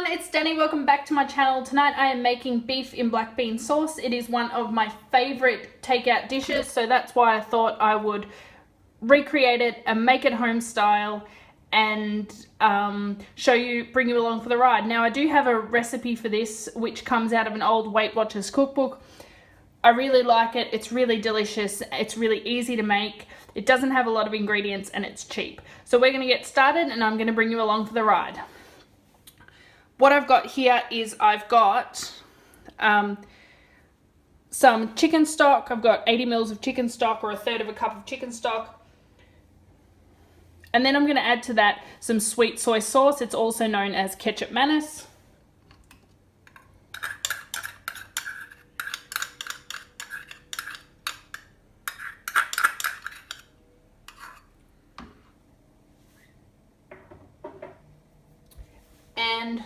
everyone, it's Danny. Welcome back to my channel. Tonight I am making beef in black bean sauce. It is one of my favorite takeout dishes, so that's why I thought I would recreate it and make it home style and bring you along for the ride. Now I do have a recipe for this which comes out of an old Weight Watchers cookbook. I really like it. It's really delicious. It's really easy to make. It doesn't have a lot of ingredients and it's cheap. So we're going to get started and I'm going to bring you along for the ride. What I've got here is I've got some chicken stock. I've got 80 mils of chicken stock, or a third of a cup of chicken stock. And then I'm going to add to that some sweet soy sauce. It's also known as ketchup mayonnaise. And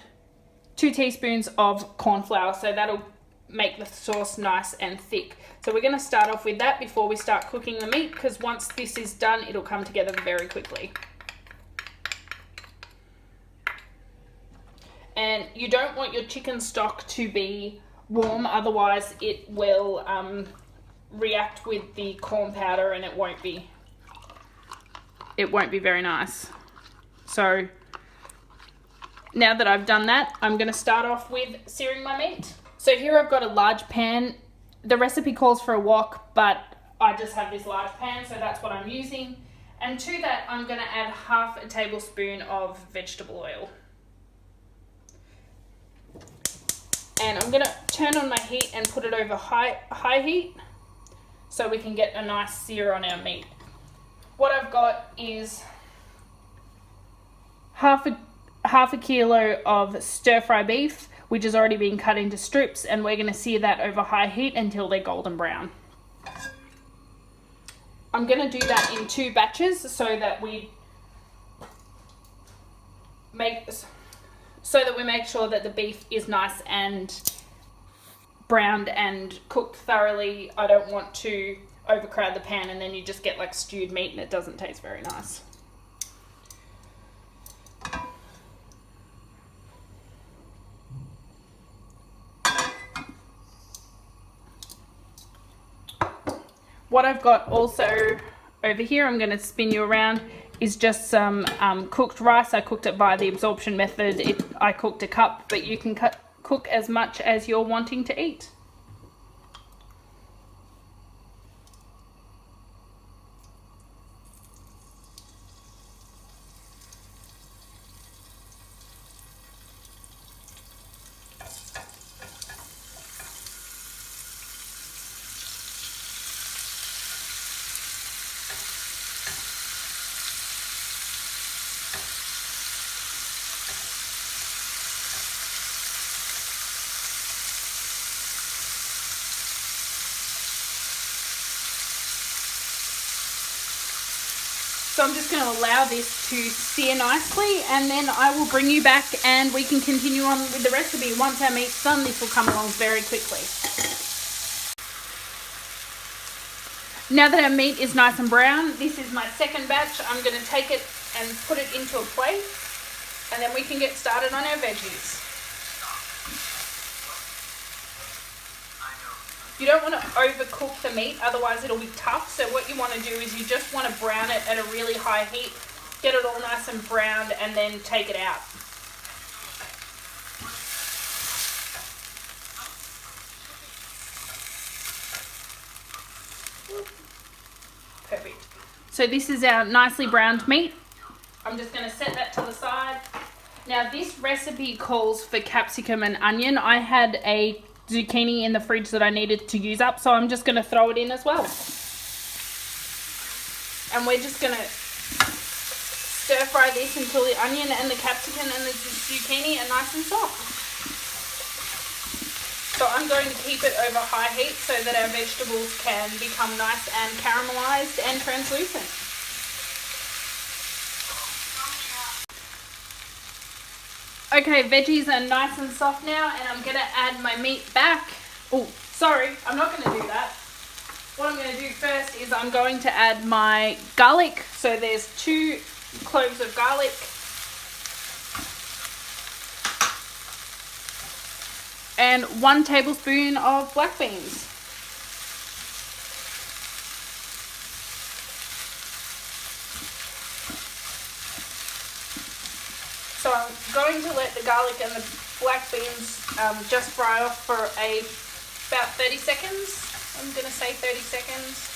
2 teaspoons of corn flour, so that'll make the sauce nice and thick. So we're going to start off with that before we start cooking the meat, because once this is done it'll come together very quickly. And you don't want your chicken stock to be warm, otherwise it will react with the corn powder and it won't be very nice. So now that I've done that, I'm going to start off with searing my meat. So here I've got a large pan. The recipe calls for a wok, but I just have this large pan, so that's what I'm using. And to that, I'm going to add half a tablespoon of vegetable oil. And I'm going to turn on my heat and put it over high heat so we can get a nice sear on our meat. What I've got is half a kilo of stir-fry beef, which has already been cut into strips, and we're going to sear that over high heat until they're golden brown. I'm going to do that in 2 batches so that we make sure that the beef is nice and browned and cooked thoroughly. I don't want to overcrowd the pan and then you just get like stewed meat and it doesn't taste very nice. What I've got also over here, I'm going to spin you around, is just some cooked rice. I cooked it by the absorption method. I cooked a cup, but you can cook as much as you're wanting to eat. So I'm just going to allow this to sear nicely, and then I will bring you back and we can continue on with the recipe. Once our meat's done, this will come along very quickly. Now that our meat is nice and brown, this is my second batch. I'm going to take it and put it into a plate, and then we can get started on our veggies. You don't want to overcook the meat, otherwise it'll be tough. So what you want to do is you just want to brown it at a really high heat, get it all nice and browned, and then take it out. Perfect. So this is our nicely browned meat. I'm just going to set that to the side. Now this recipe calls for capsicum and onion. I had a zucchini in the fridge that I needed to use up, so I'm just going to throw it in as well. And we're just going to stir fry this until the onion and the capsicum and the zucchini are nice and soft. So I'm going to keep it over high heat so that our vegetables can become nice and caramelized and translucent. Okay, veggies are nice and soft now, and I'm going to add my meat back. Oh, sorry, I'm not going to do that. What I'm going to do first is I'm going to add my garlic. So there's 2 cloves of garlic. and 1 tablespoon of black beans. So I'm going to let the garlic and the black beans just fry off for about 30 seconds. I'm going to say 30 seconds.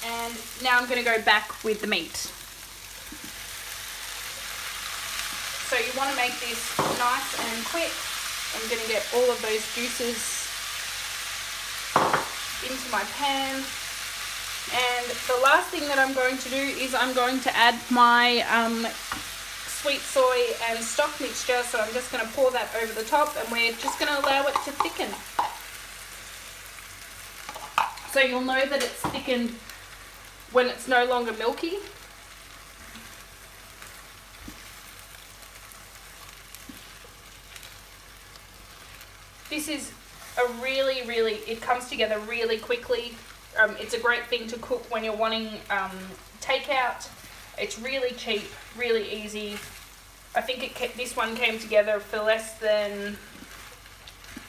And now I'm going to go back with the meat. So you want to make this nice and quick. I'm going to get all of those juices into my pan. And the last thing that I'm going to do is I'm going to add my sweet soy and stock mixture. So I'm just going to pour that over the top, and we're just going to allow it to thicken. So you'll know that it's thickened when it's no longer milky. This is it comes together really quickly. It's a great thing to cook when you're wanting takeout. It's really cheap, really easy. I think this one came together for less than,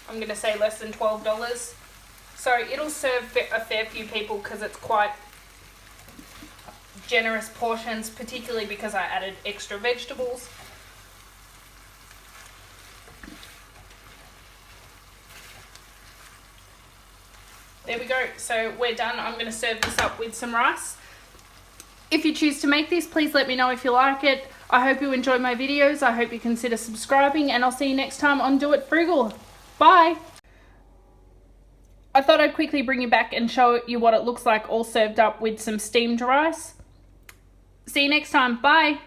I'm going to say less than $12. So it'll serve a fair few people because it's quite generous portions, particularly because I added extra vegetables. There we go. So we're done. I'm going to serve this up with some rice. If you choose to make this, please let me know if you like it. I hope you enjoy my videos. I hope you consider subscribing, and I'll see you next time on Do It Frugal. Bye. I thought I'd quickly bring you back and show you what it looks like all served up with some steamed rice. See you next time. Bye.